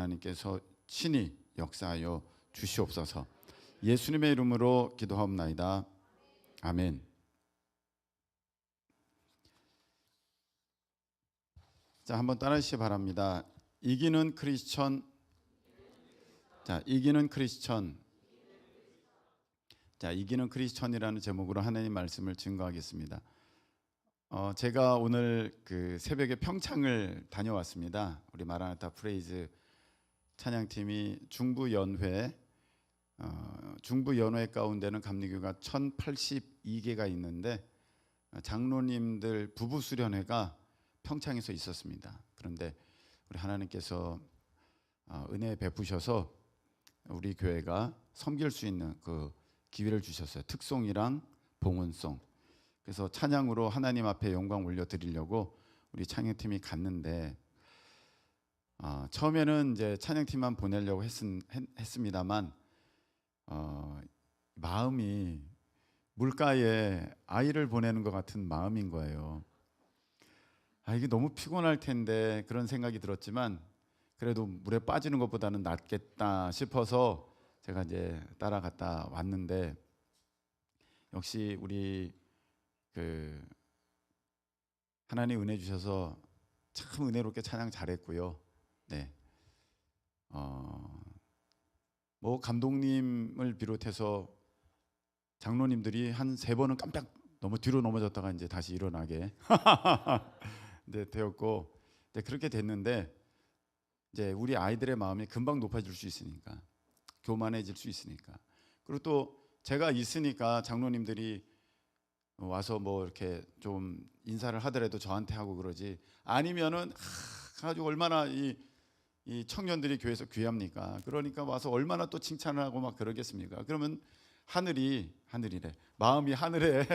하나님께서 친히 역사하여 주시옵소서. 예수님의 이름으로 기도하옵나이다. 아멘. 자, 한번 따라하시기 바랍니다. 이기는 크리스천. 자, 이기는 크리스천. 자, 이기는 크리스천이라는 제목으로 하나님 말씀을 증거하겠습니다. 제가 오늘 그 새벽에 평창을 다녀왔습니다. 우리 마라나타 프레이즈 찬양팀이 중부연회 가운데는 감리교가 1082개가 있는데 장로님들 부부 수련회가 평창에서 있었습니다. 그런데 우리 하나님께서 은혜 베푸셔서 우리 교회가 섬길 수 있는 그 기회를 주셨어요. 특송이랑 봉헌송. 그래서 찬양으로 하나님 앞에 영광 올려드리려고 우리 찬양팀이 갔는데 처음에는 이제 찬양팀만 보내려고 했습니다만 마음이 물가에 아이를 보내는 것 같은 마음인 거예요. 이게 너무 피곤할 텐데 그런 생각이 들었지만 그래도 물에 빠지는 것보다는 낫겠다 싶어서 제가 이제 따라갔다 왔는데 역시 우리 하나님 은혜 주셔서 참 은혜롭게 찬양 잘했고요. 네, 뭐 감독님을 비롯해서 장로님들이 한 3번은 깜짝 너무 뒤로 넘어졌다가 이제 다시 일어나게 네, 되었고, 네, 그렇게 됐는데 이제 우리 아이들의 마음이 금방 높아질 수 있으니까, 교만해질 수 있으니까, 그리고 또 제가 있으니까 장로님들이 와서 뭐 이렇게 좀 인사를 하더라도 저한테 하고 그러지, 아니면은 가지고 얼마나 이 청년들이 교회에서 귀합니까? 그러니까 와서 얼마나 또 칭찬을 하고 막 그러겠습니까? 그러면 하늘이래. 마음이 하늘에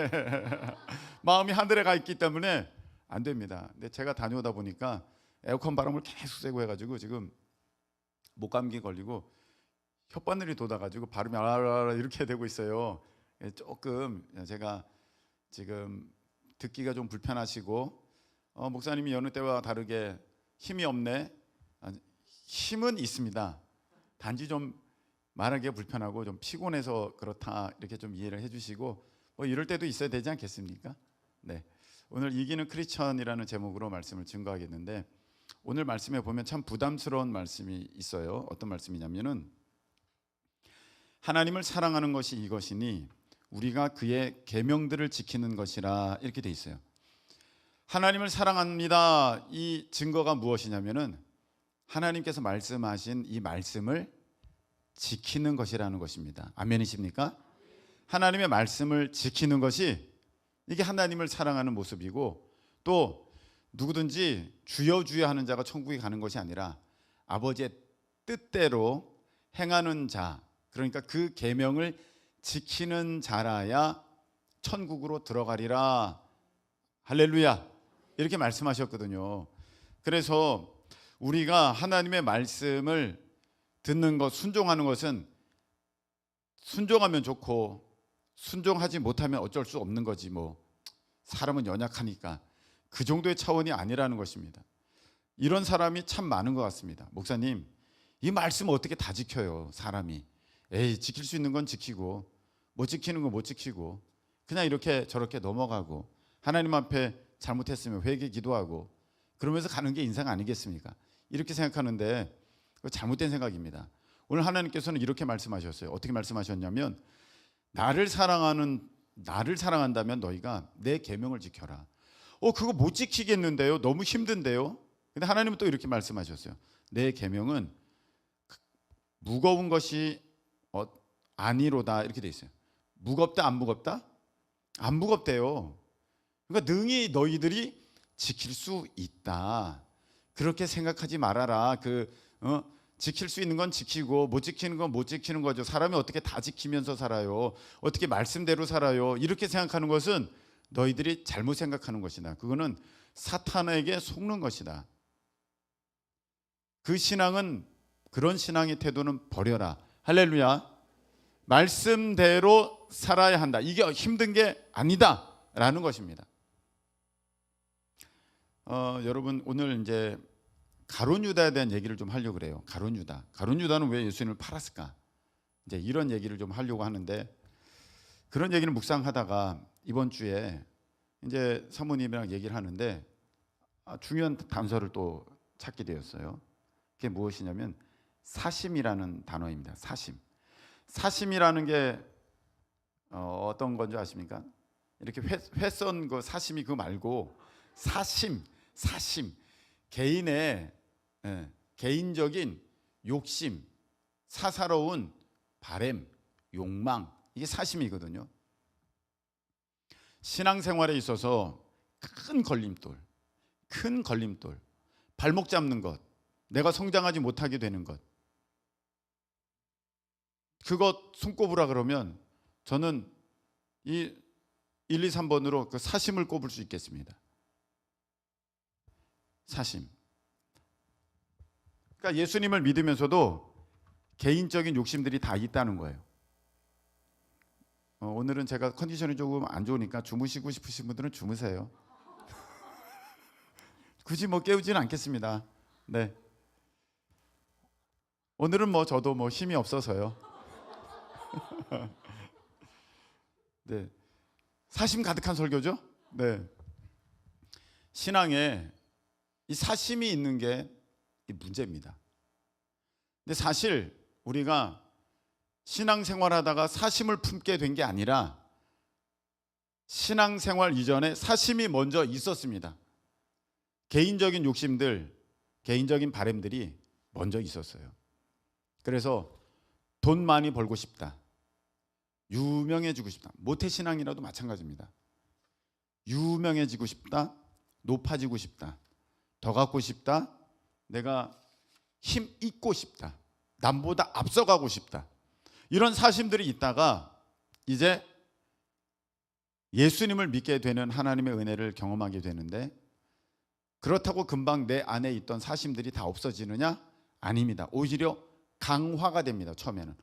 마음이 하늘에 가 있기 때문에 안 됩니다. 근데 제가 다녀오다 보니까 에어컨 바람을 계속 쐬고 해가지고 지금 목감기 걸리고 혓바늘이 돋아가지고 발음이 아라라 이렇게 되고 있어요. 조금 제가 지금 듣기가 좀 불편하시고 목사님이 여느 때와 다르게 힘이 없네. 힘은 있습니다. 단지 좀 말하기가 불편하고 좀 피곤해서 그렇다 이렇게 좀 이해를 해주시고 뭐 이럴 때도 있어야 되지 않겠습니까? 네, 오늘 이기는 크리스천이라는 제목으로 말씀을 증거하겠는데 오늘 말씀에 보면 참 부담스러운 말씀이 있어요. 어떤 말씀이냐면은 하나님을 사랑하는 것이 이것이니 우리가 그의 계명들을 지키는 것이라 이렇게 돼 있어요. 하나님을 사랑합니다. 이 증거가 무엇이냐면은 하나님께서 말씀하신 이 말씀을 지키는 것이라는 것입니다. 아멘이십니까? 하나님의 말씀을 지키는 것이 이게 하나님을 사랑하는 모습이고, 또 누구든지 주여 주여 하는 자가 천국에 가는 것이 아니라 아버지의 뜻대로 행하는 자, 그러니까 그 계명을 지키는 자라야 천국으로 들어가리라. 할렐루야. 이렇게 말씀하셨거든요. 그래서 우리가 하나님의 말씀을 듣는 것, 순종하는 것은 순종하면 좋고 순종하지 못하면 어쩔 수 없는 거지, 뭐 사람은 연약하니까, 그 정도의 차원이 아니라는 것입니다. 이런 사람이 참 많은 것 같습니다. 목사님, 이 말씀 어떻게 다 지켜요? 사람이 지킬 수 있는 건 지키고 못 지키는 건 못 지키고 그냥 이렇게 저렇게 넘어가고 하나님 앞에 잘못했으면 회개 기도하고 그러면서 가는 게 인생 아니겠습니까? 이렇게 생각하는데 잘못된 생각입니다. 오늘 하나님께서는 이렇게 말씀하셨어요. 어떻게 말씀하셨냐면 나를 사랑한다면 너희가 내 계명을 지켜라. 그거 못 지키겠는데요? 너무 힘든데요? 근데 하나님은 또 이렇게 말씀하셨어요. 내 계명은 무거운 것이 아니로다. 이렇게 돼 있어요. 무겁다 안 무겁다? 안 무겁대요. 그러니까 능히 너희들이 지킬 수 있다. 그렇게 생각하지 말아라. 지킬 수 있는 건 지키고 못 지키는 건 못 지키는 거죠. 사람이 어떻게 다 지키면서 살아요? 어떻게 말씀대로 살아요? 이렇게 생각하는 것은 너희들이 잘못 생각하는 것이다. 그거는 사탄에게 속는 것이다. 그 신앙은, 그런 신앙의 태도는 버려라. 할렐루야. 말씀대로 살아야 한다. 이게 힘든 게 아니다 라는 것입니다. 여러분, 오늘 이제 가룟 유다에 대한 얘기를 좀 하려고 그래요. 가룟 유다. 가룟 유다는 왜 예수님을 팔았을까? 이제 이런 얘기를 좀 하려고 하는데, 그런 얘기를 묵상하다가 이번 주에 이제 사모님이랑 얘기를 하는데 중요한 단서를 또 찾게 되었어요. 그게 무엇이냐면 사심이라는 단어입니다. 사심. 사심이라는 게 어떤 건지 아십니까? 이렇게 회 썬 거 사심이 그거 말고 사심, 개인의 개인적인 욕심, 사사로운 바램, 욕망, 이게 사심이거든요. 신앙생활에 있어서 큰 걸림돌, 발목 잡는 것, 내가 성장하지 못하게 되는 것, 그것 손꼽으라 그러면 저는 이 1, 2, 3번으로 그 사심을 꼽을 수 있겠습니다. 사심. 그러니까 예수님을 믿으면서도 개인적인 욕심들이 다 있다는 거예요. 오늘은 제가 컨디션이 조금 안 좋으니까 주무시고 싶으신 분들은 주무세요. 굳이 뭐 깨우지는 않겠습니다. 네. 오늘은 뭐 저도 뭐 힘이 없어서요. 네. 사심 가득한 설교죠? 네. 신앙에 이 사심이 있는 게 문제입니다. 근데 사실 우리가 신앙생활하다가 사심을 품게 된 게 아니라 신앙생활 이전에 사심이 먼저 있었습니다. 개인적인 욕심들, 개인적인 바램들이 먼저 있었어요. 그래서 돈 많이 벌고 싶다, 유명해지고 싶다, 모태신앙이라도 마찬가지입니다. 유명해지고 싶다, 높아지고 싶다, 더 갖고 싶다, 내가 힘 있고 싶다, 남보다 앞서가고 싶다, 이런 사심들이 있다가 이제 예수님을 믿게 되는 하나님의 은혜를 경험하게 되는데, 그렇다고 금방 내 안에 있던 사심들이 다 없어지느냐? 아닙니다. 오히려 강화가 됩니다. 처음에는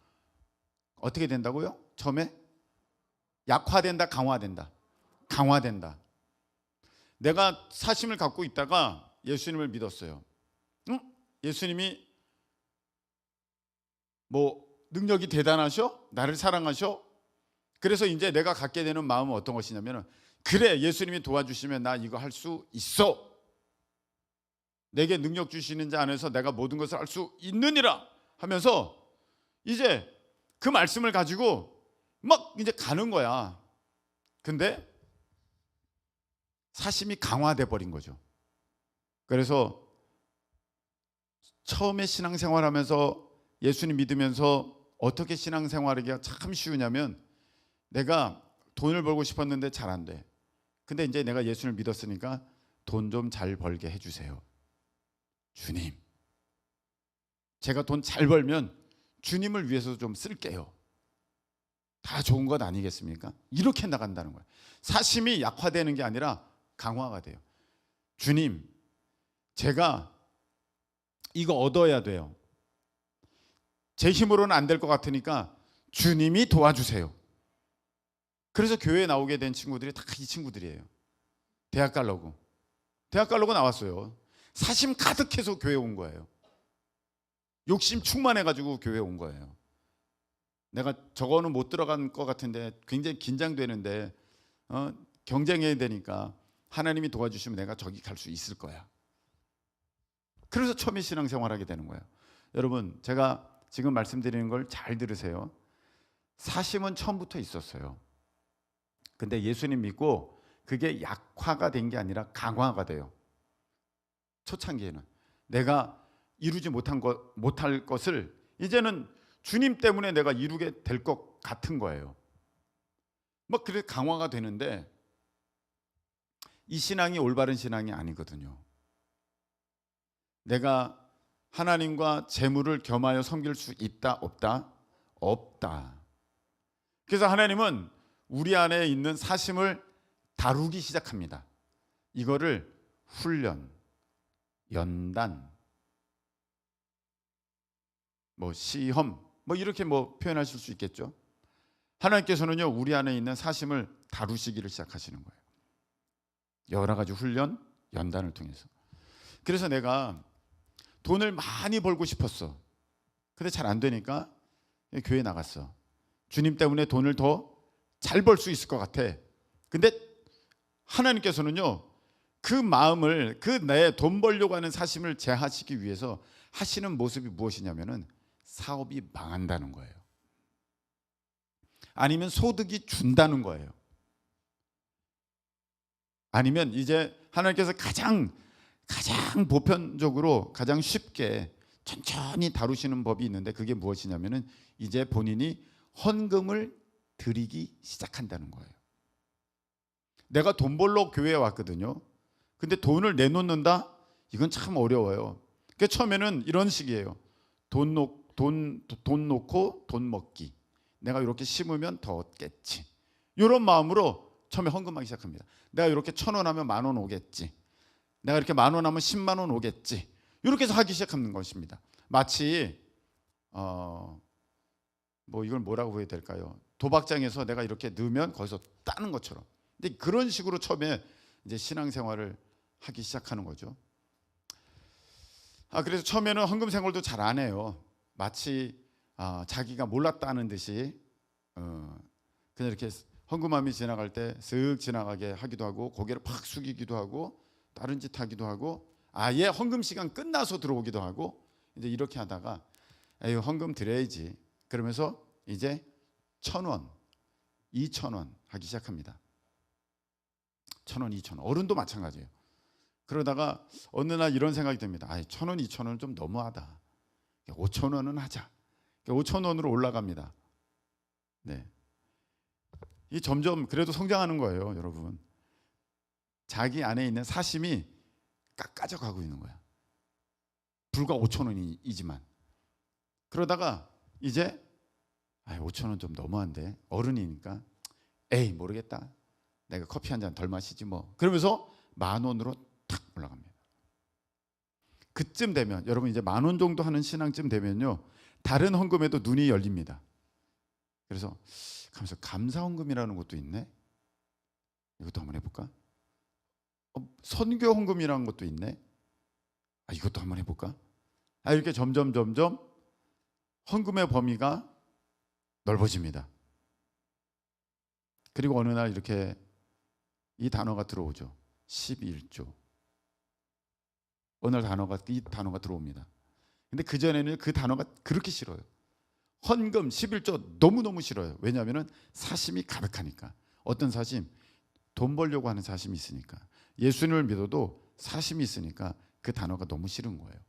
어떻게 된다고요? 처음에 약화된다, 강화된다. 내가 사심을 갖고 있다가 예수님을 믿었어요. 예수님이 뭐 능력이 대단하셔? 나를 사랑하셔? 그래서 이제 내가 갖게 되는 마음은 어떤 것이냐면, 그래, 예수님이 도와주시면 나 이거 할 수 있어. 내게 능력 주시는 자 안에서 내가 모든 것을 할 수 있느니라 하면서 이제 그 말씀을 가지고 막 이제 가는 거야. 근데 사심이 강화돼 버린 거죠. 그래서 처음에 신앙생활하면서 예수님 믿으면서 어떻게 신앙생활하기가 참 쉬우냐면, 내가 돈을 벌고 싶었는데 잘 안 돼. 근데 이제 내가 예수를 믿었으니까 돈 좀 잘 벌게 해주세요. 주님, 제가 돈 잘 벌면 주님을 위해서 좀 쓸게요. 다 좋은 것 아니겠습니까? 이렇게 나간다는 거예요. 사심이 약화되는 게 아니라 강화가 돼요. 주님, 제가 이거 얻어야 돼요. 제 힘으로는 안 될 것 같으니까 주님이 도와주세요. 그래서 교회에 나오게 된 친구들이 다 이 친구들이에요. 대학 가려고 나왔어요. 사심 가득해서 교회 온 거예요. 욕심 충만해가지고 교회 온 거예요. 내가 저거는 못 들어간 것 같은데 굉장히 긴장되는데 경쟁해야 되니까 하나님이 도와주시면 내가 저기 갈 수 있을 거야. 그래서 처음에 신앙생활하게 되는 거예요. 여러분, 제가 지금 말씀드리는 걸 잘 들으세요. 사심은 처음부터 있었어요. 근데 예수님 믿고 그게 약화가 된 게 아니라 강화가 돼요. 초창기에는 내가 이루지 못할 것을 이제는 주님 때문에 내가 이루게 될 것 같은 거예요. 막 그래 강화가 되는데, 이 신앙이 올바른 신앙이 아니거든요. 내가 하나님과 재물을 겸하여 섬길 수 있다, 없다? 없다. 그래서 하나님은 우리 안에 있는 사심을 다루기 시작합니다. 이거를 훈련, 연단, 뭐 시험, 뭐 이렇게 뭐 표현하실 수 있겠죠. 하나님께서는요, 우리 안에 있는 사심을 다루시기를 시작하시는 거예요. 여러 가지 훈련, 연단을 통해서. 그래서 내가 돈을 많이 벌고 싶었어. 근데 잘 안 되니까 교회 나갔어. 주님 때문에 돈을 더 잘 벌 수 있을 것 같아. 근데 하나님께서는요, 그 마음을, 그 내 돈 벌려고 하는 사심을 제하시기 위해서 하시는 모습이 무엇이냐면은 사업이 망한다는 거예요. 아니면 소득이 준다는 거예요. 아니면 이제 하나님께서 가장 보편적으로 가장 쉽게 천천히 다루시는 법이 있는데, 그게 무엇이냐면은 이제 본인이 헌금을 드리기 시작한다는 거예요. 내가 돈 벌러 교회에 왔거든요. 근데 돈을 내놓는다? 이건 참 어려워요. 그러니까 처음에는 이런 식이에요. 돈 놓고 돈 먹기. 내가 이렇게 심으면 더 얻겠지. 이런 마음으로 처음에 헌금하기 시작합니다. 내가 이렇게 1,000원 하면 10,000원 오겠지. 내가 이렇게 10,000원 하면 10만 원 오겠지. 이렇게 해서 하기 시작하는 것입니다. 마치 뭐 이걸 뭐라고 해야 될까요? 도박장에서 내가 이렇게 넣으면 거기서 따는 것처럼. 근데 그런 식으로 처음에 이제 신앙생활을 하기 시작하는 거죠. 그래서 처음에는 헌금 생활도 잘 안 해요. 마치 자기가 몰랐다는 듯이 그냥 이렇게 헌금함이 지나갈 때 쓱 지나가게 하기도 하고, 고개를 팍 숙이기도 하고, 다른 짓 하기도 하고, 아예 헌금 시간 끝나서 들어오기도 하고, 이제 이렇게 하다가 에휴, 헌금 드려야지. 그러면서 이제 1,000원, 2,000원 하기 시작합니다. 1,000원, 2,000원. 어른도 마찬가지예요. 그러다가 어느 날 이런 생각이 듭니다. 1,000원, 2,000원은 좀 너무하다. 5,000원은 하자. 5,000원으로 올라갑니다. 네. 이 점점 그래도 성장하는 거예요, 여러분. 자기 안에 있는 사심이 깎아져 가고 있는 거야. 불과 5,000원이지만. 그러다가 이제 5,000원 좀 너무한데, 어른이니까 에이 모르겠다. 내가 커피 한 잔 덜 마시지 뭐. 그러면서 10,000원으로 탁 올라갑니다. 그쯤 되면, 여러분 이제 10,000원 정도 하는 신앙쯤 되면요, 다른 헌금에도 눈이 열립니다. 그래서 가면서 감사 헌금이라는 것도 있네. 이것도 한번 해볼까? 선교 헌금이라는 것도 있네. 이것도 한번 해볼까? 이렇게 점점 헌금의 범위가 넓어집니다. 그리고 어느 날 이렇게 이 단어가 들어오죠. 11조. 어느 날 이 단어가 들어옵니다. 근데 그전에는 그 단어가 그렇게 싫어요. 헌금 11조 너무너무 싫어요. 왜냐하면 사심이 가득하니까. 어떤 사심? 돈 벌려고 하는 사심이 있으니까. 예수님을 믿어도 사심이 있으니까 그 단어가 너무 싫은 거예요.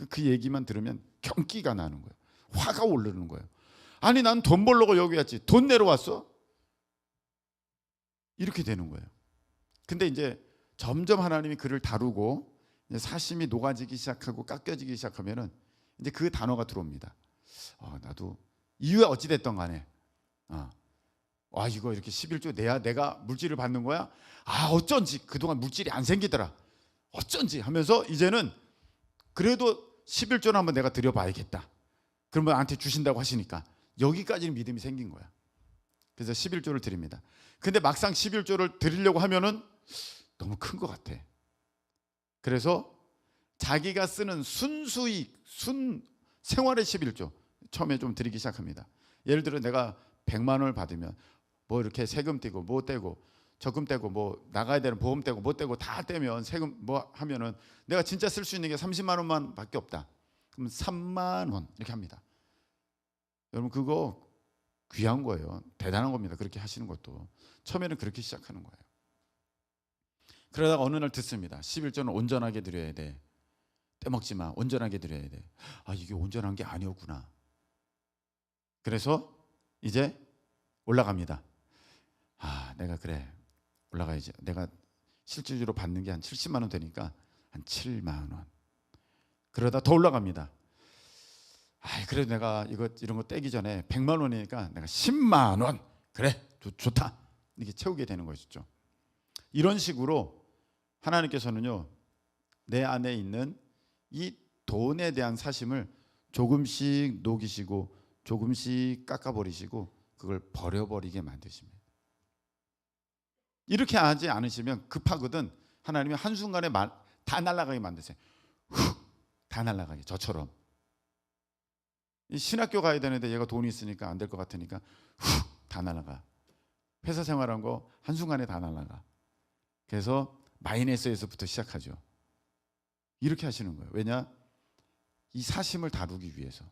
그 얘기만 들으면 경기가 나는 거예요. 화가 오르는 거예요. 아니 난 돈 벌려고 여기 왔지. 돈 내러 왔어? 이렇게 되는 거예요. 근데 이제 점점 하나님이 그를 다루고 이제 사심이 녹아지기 시작하고 깎여지기 시작하면은 이제 그 단어가 들어옵니다. 나도 이유가 어찌 됐던 간에 이거 이렇게 11조 내야 내가 물질을 받는 거야? 어쩐지 그동안 물질이 안 생기더라. 어쩐지 하면서 이제는 그래도 11조는 한번 내가 드려봐야겠다. 그러면 나한테 주신다고 하시니까 여기까지는 믿음이 생긴 거야. 그래서 11조를 드립니다. 근데 막상 11조를 드리려고 하면은 너무 큰 것 같아. 그래서 자기가 쓰는 순수익, 생활의 11조 처음에 좀 드리기 시작합니다. 예를 들어 내가 100만 원을 받으면 뭐 이렇게 세금 떼고 뭐 떼고 적금 떼고 뭐 나가야 되는 보험 떼고 뭐 떼고 다 떼면 세금 뭐 하면은 내가 진짜 쓸 수 있는 게 30만 원만 밖에 없다. 그러면 3만 원 이렇게 합니다. 여러분 그거 귀한 거예요. 대단한 겁니다. 그렇게 하시는 것도. 처음에는 그렇게 시작하는 거예요. 그러다가 어느 날 듣습니다. 11조는 온전하게 드려야 돼. 떼먹지 마. 온전하게 드려야 돼. 이게 온전한 게 아니었구나. 그래서 이제 올라갑니다. 내가 그래 올라가야지. 내가 실질적으로 받는 게 한 70만 원 되니까 한 7만 원. 그러다 더 올라갑니다. 그래도 내가 이런 거 떼기 전에 100만 원이니까 내가 10만 원. 그래 좋다. 이렇게 채우게 되는 것이죠. 이런 식으로 하나님께서는요, 내 안에 있는 이 돈에 대한 사심을 조금씩 녹이시고 조금씩 깎아버리시고 그걸 버려버리게 만드십니다. 이렇게 하지 않으시면 급하거든 하나님이 한순간에 다 날아가게 만드세요. 다 날아가게. 저처럼 이 신학교 가야 되는데 얘가 돈이 있으니까 안 될 것 같으니까 다 날아가. 회사 생활한 거 한순간에 다 날아가. 그래서 마이너스에서부터 시작하죠. 이렇게 하시는 거예요. 왜냐? 이 사심을 다루기 위해서.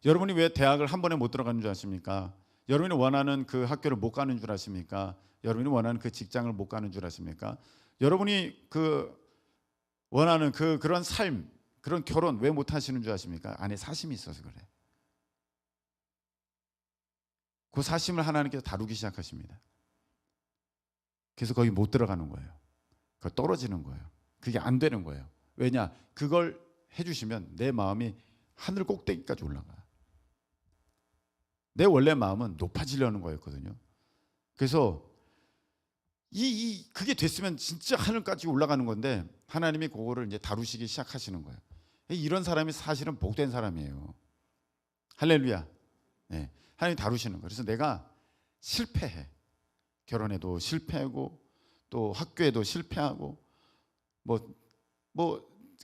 여러분이 왜 대학을 한 번에 못 들어가는 줄 아십니까? 여러분이 원하는 그 학교를 못 가는 줄 아십니까? 여러분이 원하는 그 직장을 못 가는 줄 아십니까? 여러분이 그 원하는 그런 삶, 그런 결혼 왜 못 하시는 줄 아십니까? 안에 사심이 있어서 그래. 그 사심을 하나님께서 다루기 시작하십니다. 그래서 거기 못 들어가는 거예요. 그거 떨어지는 거예요. 그게 안 되는 거예요. 왜냐? 그걸 해주시면 내 마음이 하늘 꼭대기까지 올라가. 내 원래 마음은 높아지려는 거였거든요. 그래서 그게 됐으면 진짜 하늘까지 올라가는 건데 하나님이 그거를 이제 다루시기 시작하시는 거예요. 이런 사람이 사실은 복된 사람이에요. 할렐루야. 네. 하나님이 다루시는 거예요. 그래서 내가 실패해. 결혼에도 실패하고 또 학교에도 실패하고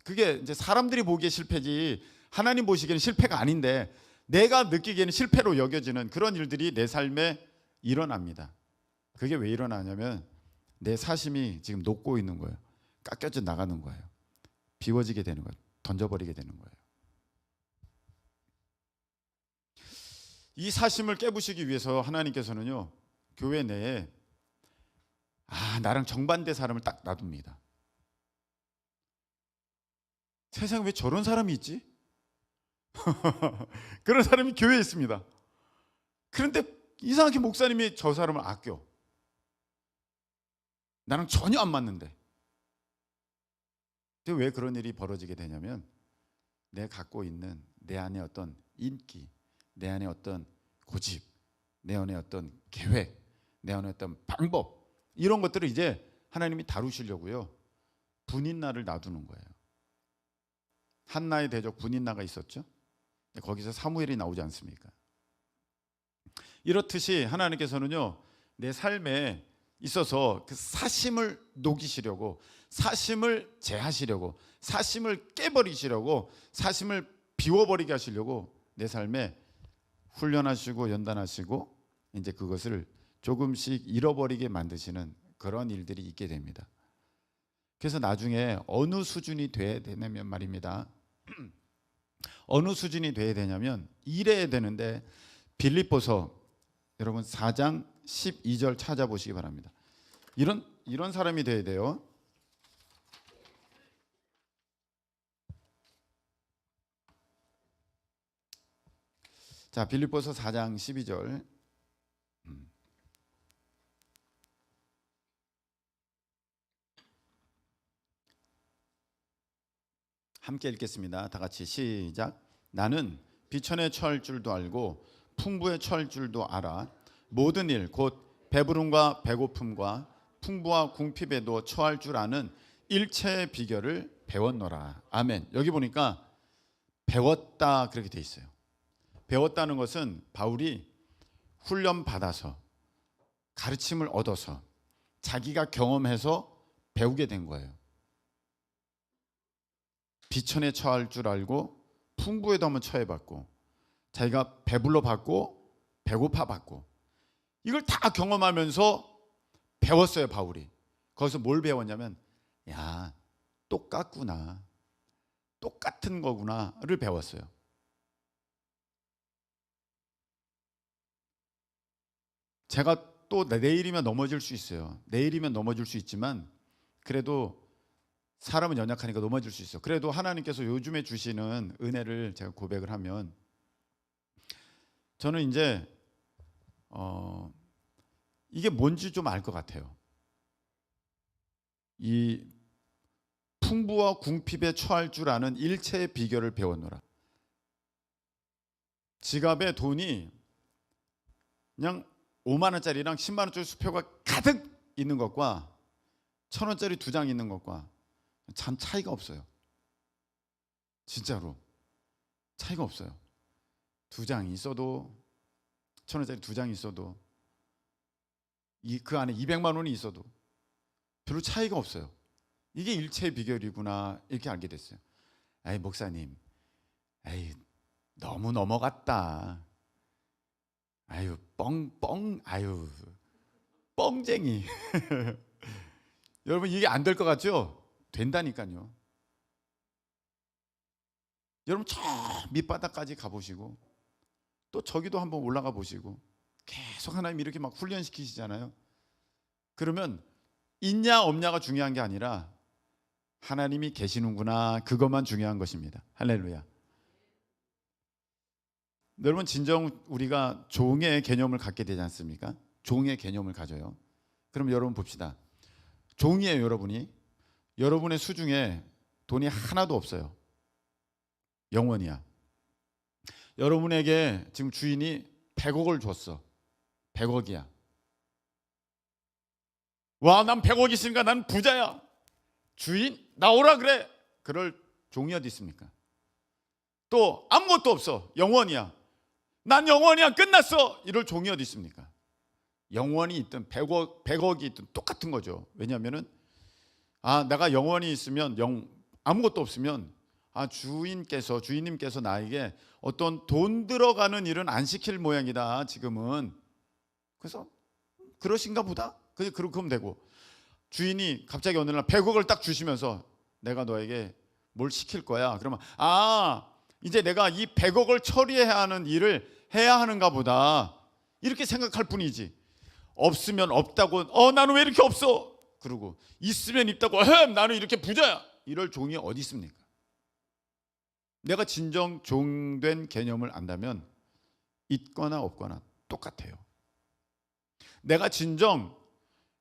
그게 이제 사람들이 보기에 실패지 하나님 보시기에는 실패가 아닌데 내가 느끼기에는 실패로 여겨지는 그런 일들이 내 삶에 일어납니다. 그게 왜 일어나냐면 내 사심이 지금 녹고 있는 거예요. 깎여져 나가는 거예요. 비워지게 되는 거예요. 던져버리게 되는 거예요. 이 사심을 깨부시기 위해서 하나님께서는요, 교회 내에 나랑 정반대 사람을 딱 놔둡니다. 세상에 왜 저런 사람이 있지? 그런 사람이 교회에 있습니다. 그런데 이상하게 목사님이 저 사람을 아껴. 나랑 전혀 안 맞는데. 왜 그런 일이 벌어지게 되냐면 내가 갖고 있는 내 안에 어떤 인기, 내 안에 어떤 고집, 내 안에 어떤 계획, 내 안에 어떤 방법, 이런 것들을 이제 하나님이 다루시려고요, 분인나를 놔두는 거예요. 한나의 대적 분인나가 있었죠. 거기서 사무엘이 나오지 않습니까? 이렇듯이 하나님께서는요, 내 삶에 있어서 그 사심을 녹이시려고, 사심을 제하시려고, 사심을 깨버리시려고, 사심을 비워버리게 하시려고 내 삶에 훈련하시고 연단하시고 이제 그것을 조금씩 잃어버리게 만드시는 그런 일들이 있게 됩니다. 그래서 나중에 어느 수준이 돼야 되냐면 말입니다. 어느 수준이 돼야 되냐면 이래야 되는데, 빌립보서 여러분 4장 12절 찾아보시기 바랍니다. 이런 사람이 돼야 돼요. 자, 빌립보서 4장 12절. 함께 읽겠습니다. 다 같이 시작. 나는 비천에 처할 줄도 알고 풍부에 처할 줄도 알아. 모든 일 곧 배부름과 배고픔과 풍부와 궁핍에도 처할 줄 아는 일체의 비결을 배웠노라. 아멘. 여기 보니까 배웠다 그렇게 돼 있어요. 배웠다는 것은 바울이 훈련 받아서 가르침을 얻어서 자기가 경험해서 배우게 된 거예요. 비천에 처할 줄 알고 풍부에도 한번 처해봤고, 자기가 배불러 봤고 배고파 봤고, 이걸 다 경험하면서 배웠어요. 바울이 거기서 뭘 배웠냐면, 야, 똑같구나, 똑같은 거구나를 배웠어요. 제가 또 내일이면 넘어질 수 있어요. 내일이면 넘어질 수 있지만 그래도 사람은 연약하니까 넘어질 수 있어. 그래도 하나님께서 요즘에 주시는 은혜를 제가 고백을 하면, 저는 이제 이게 뭔지 좀 알 것 같아요. 이 풍부와 궁핍에 처할 줄 아는 일체의 비결을 배웠노라. 지갑에 돈이 그냥 5만 원짜리랑 10만 원짜리 수표가 가득 있는 것과 1,000원짜리 2장 있는 것과 참 차이가 없어요. 진짜로 차이가 없어요. 2장이 있어도, 1,000원짜리 2장이 있어도, 그 안에 200만 원이 있어도 별로 차이가 없어요. 이게 일체의 비결이구나, 이렇게 알게 됐어요. 아이 목사님, 아이 너무 넘어갔다. 아유 뻥뻥, 아유 뻥쟁이. 여러분 이게 안 될 것 같죠? 된다니까요. 여러분 저 밑바닥까지 가보시고 또 저기도 한번 올라가 보시고 계속 하나님 이렇게 막 훈련시키시잖아요. 그러면 있냐 없냐가 중요한 게 아니라 하나님이 계시는구나, 그것만 중요한 것입니다. 할렐루야. 여러분 진정 우리가 종의 개념을 갖게 되지 않습니까? 종의 개념을 가져요. 그럼 여러분 봅시다. 종이에요. 여러분이 여러분의 수중에 돈이 하나도 없어요. 영원이야. 여러분에게 지금 주인이 100억을 줬어. 100억이야. 와, 난 100억 있으니까 난 부자야. 주인 나오라 그래. 그럴 종이 어디 있습니까? 또 아무것도 없어. 영원이야. 난 영원이야. 끝났어. 이럴 종이 어디 있습니까? 영원이 있든 100억이 있든 똑같은 거죠. 왜냐하면은 내가 영원히 있으면 아무것도 없으면 주인님께서 나에게 어떤 돈 들어가는 일은 안 시킬 모양이다 지금은. 그래서 그러신가 보다. 그러면 되고, 주인이 갑자기 어느 날 100억을 딱 주시면서 내가 너에게 뭘 시킬 거야. 그러면 이제 내가 이 100억을 처리해야 하는 일을 해야 하는가 보다, 이렇게 생각할 뿐이지. 없으면 없다고 나는 왜 이렇게 없어? 그러고 있으면 있다고 나는 이렇게 부자야. 이럴 종이 어디 있습니까? 내가 진정 종된 개념을 안다면 있거나 없거나 똑같아요. 내가 진정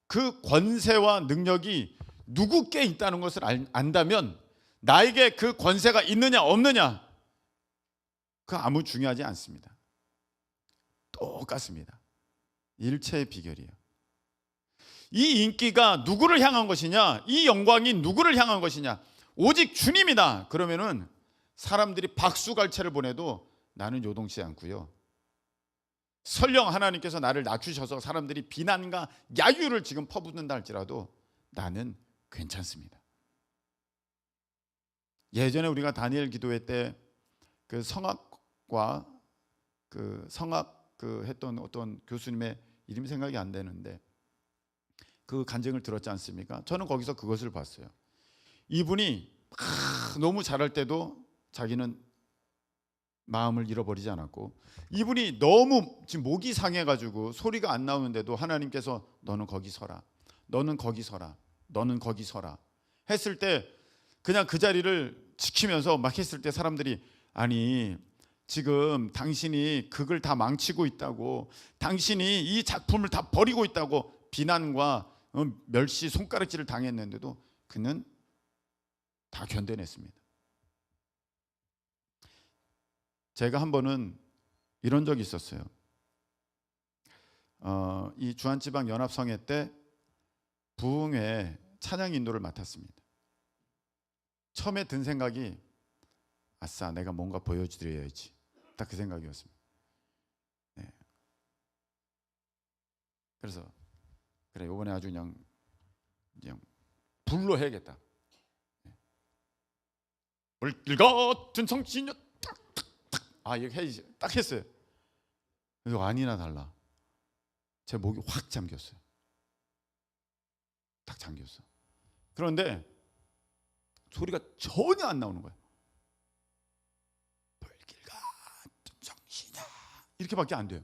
그 권세와 능력이 누구께 있다는 것을 안다면 나에게 그 권세가 있느냐 없느냐, 그 아무 중요하지 않습니다. 똑같습니다. 일체의 비결이에요. 이 인기가 누구를 향한 것이냐, 이 영광이 누구를 향한 것이냐, 오직 주님이다. 그러면은 사람들이 박수갈채를 보내도 나는 요동치 않고요. 설령 하나님께서 나를 낮추셔서 사람들이 비난과 야유를 지금 퍼붓는다 할지라도 나는 괜찮습니다. 예전에 우리가 다니엘 기도회 때 그 성악과 했던 어떤 교수님의 이름이 생각이 안 되는데 그 간증을 들었지 않습니까? 저는 거기서 그것을 봤어요. 이분이 너무 잘할 때도 자기는 마음을 잃어버리지 않았고, 이분이 너무 지금 목이 상해가지고 소리가 안 나오는데도 하나님께서 너는 거기 서라, 너는 거기 서라, 너는 거기 서라 했을 때 그냥 그 자리를 지키면서 막 했을 때 사람들이 아니 지금 당신이 극을 다 망치고 있다고, 당신이 이 작품을 다 버리고 있다고 비난과 멸시 손가락질을 당했는데도 그는 다 견뎌냈습니다. 제가 한 번은 이런 적이 있었어요. 이 주한지방연합성회 때 부흥회 찬양 인도를 맡았습니다. 처음에 든 생각이 아싸, 내가 뭔가 보여드려야지. 딱 그 생각이었습니다. 네. 그래서 그래, 이번에 아주 그냥 불로 해야겠다. 물길 같은 성신녀 이렇게 해야지. 딱 했어요. 그래서 아니나 달라 제 목이 확 잠겼어요. 딱 잠겼어. 그런데 소리가 전혀 안 나오는 거야. 불길 같은 정신아, 이렇게밖에 안 돼요.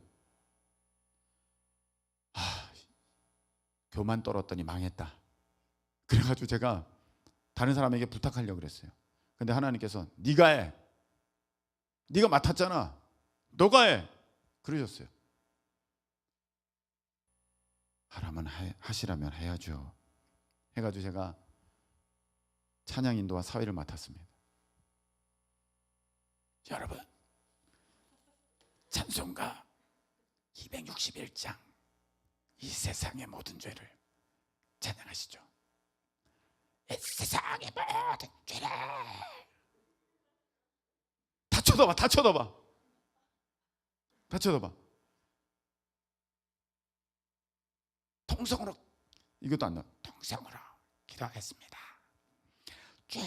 교만 떨었더니 망했다. 그래가지고 제가 다른 사람에게 부탁하려고 그랬어요. 근데 하나님께서 네가 해, 네가 맡았잖아, 너가 해 그러셨어요. 하라면 하시라면 해야죠. 해가지고 제가 찬양 인도와 사회를 맡았습니다. 여러분, 찬송가 261장 이 세상의 모든 죄를 찬양하시죠. 이 세상의 모든 죄를 다 쳐다봐, 다 쳐다봐, 다 쳐다봐. 통성으로, 이것도 안 나. 통성으로 기도하겠습니다. 죄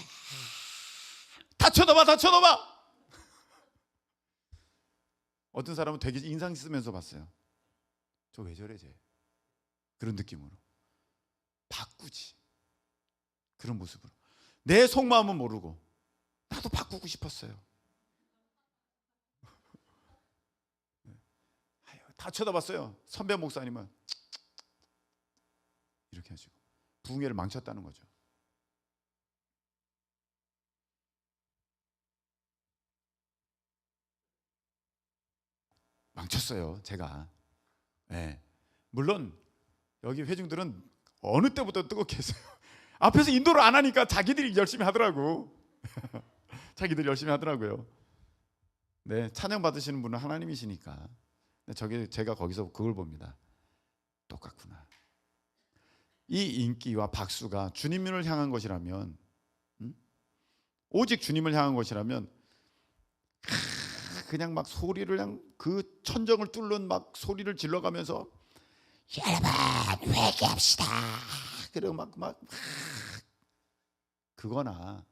다 쳐다봐, 다 쳐다봐. 어떤 사람은 되게 인상 쓰면서 봤어요. 저 왜 저래 쟤. 그런 느낌으로. 바꾸지. 그런 모습으로. 내 속마음은 모르고 나도 바꾸고 싶었어요. 다 쳐다봤어요. 선배 목사님은 이렇게 하시고 부흥회를 망쳤다는 거죠. 망쳤어요, 제가. 네. 물론 여기 회중들은 어느 때부터 뜨겁게 했어요. 앞에서 인도를 안 하니까 자기들이 열심히 하더라고. 자기들이 열심히 하더라고요. 네, 찬양 받으시는 분은 하나님이시니까. 제가 거기서 그걸 봅니다. 똑같구나. 이 인기와 박수가 주님을 향한 것이라면, 오직 주님을 향한 것이라면 그냥 막 소리를 그냥 그 천정을 뚫는 막 소리를 질러가면서 여러분 회개합시다. 그리고 막 그거나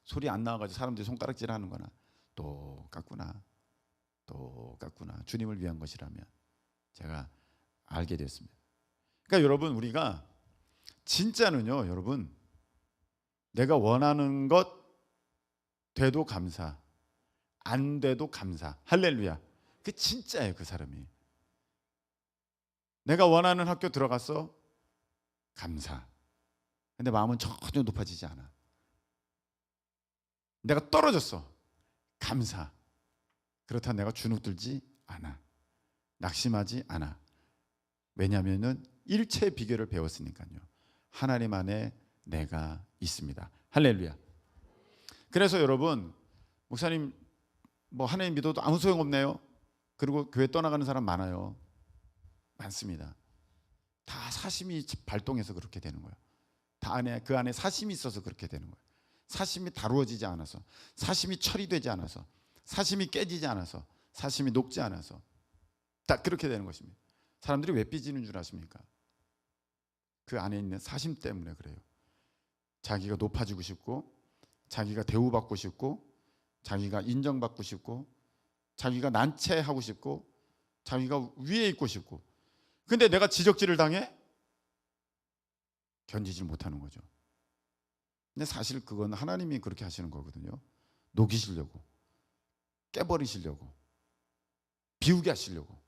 소리 안 나와가지고 사람들이 손가락질하는 거나 똑같구나. 주님을 위한 것이라면 제가 알게 됐습니다. 그러니까 여러분 우리가 진짜는요, 여러분 내가 원하는 것 돼도 감사, 안 돼도 감사. 할렐루야. 그 진짜예요, 그 사람이. 내가 원하는 학교 들어갔어, 감사. 근데 마음은 전혀 높아지지 않아. 내가 떨어졌어, 감사. 그렇다 내가 주눅들지 않아. 낙심하지 않아. 왜냐하면은 일체 비결을 배웠으니까요. 하나님 안에 내가 있습니다. 할렐루야. 그래서 여러분, 목사님 뭐 하나님 믿어도 아무 소용없네요. 그리고 교회 떠나가는 사람 많아요. 많습니다. 다 사심이 발동해서 그렇게 되는 거예요. 그 안에 사심이 있어서 그렇게 되는 거예요. 사심이 다루어지지 않아서, 사심이 처리되지 않아서, 사심이 깨지지 않아서, 사심이 녹지 않아서 딱 그렇게 되는 것입니다. 사람들이 왜 삐지는 줄 아십니까? 그 안에 있는 사심 때문에 그래요. 자기가 높아지고 싶고, 자기가 대우받고 싶고, 자기가 인정받고 싶고, 자기가 난처하고 싶고, 자기가 위에 있고 싶고. 근데 내가 지적질을 당해? 견디지 못하는 거죠. 근데 사실 그건 하나님이 그렇게 하시는 거거든요. 녹이시려고, 깨버리시려고, 비우게 하시려고.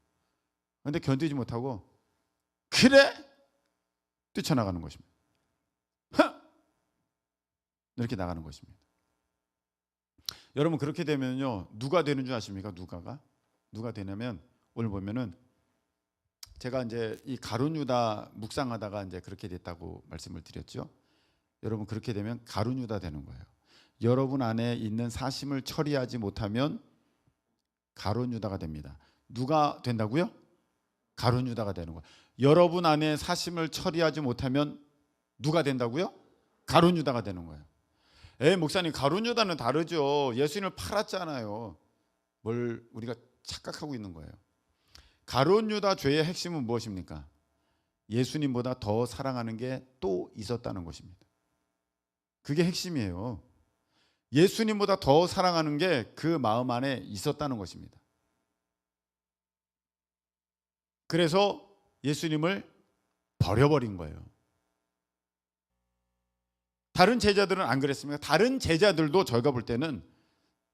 근데 견디지 못하고 그래? 뛰쳐나가는 것입니다. 이렇게 나가는 것입니다. 여러분 그렇게 되면요, 누가 되는 줄 아십니까? 누가 되냐면, 오늘 보면은 제가 이제 이 가룟 유다 묵상하다가 이제 그렇게 됐다고 말씀을 드렸죠. 여러분 그렇게 되면 가룟 유다 되는 거예요. 여러분 안에 있는 사심을 처리하지 못하면 가룟 유다가 됩니다. 누가 된다고요? 가룟 유다가 되는 거예요. 여러분 안에 사심을 처리하지 못하면 누가 된다고요? 가룟 유다가 되는 거예요. 목사님, 가룟 유다는 다르죠. 예수님을 팔았잖아요. 뭘 우리가 착각하고 있는 거예요. 가룟 유다 죄의 핵심은 무엇입니까? 예수님보다 더 사랑하는 게 또 있었다는 것입니다. 그게 핵심이에요. 예수님보다 더 사랑하는 게 그 마음 안에 있었다는 것입니다. 그래서 예수님을 버려버린 거예요. 다른 제자들은 안 그랬습니까? 다른 제자들도 저희가 볼 때는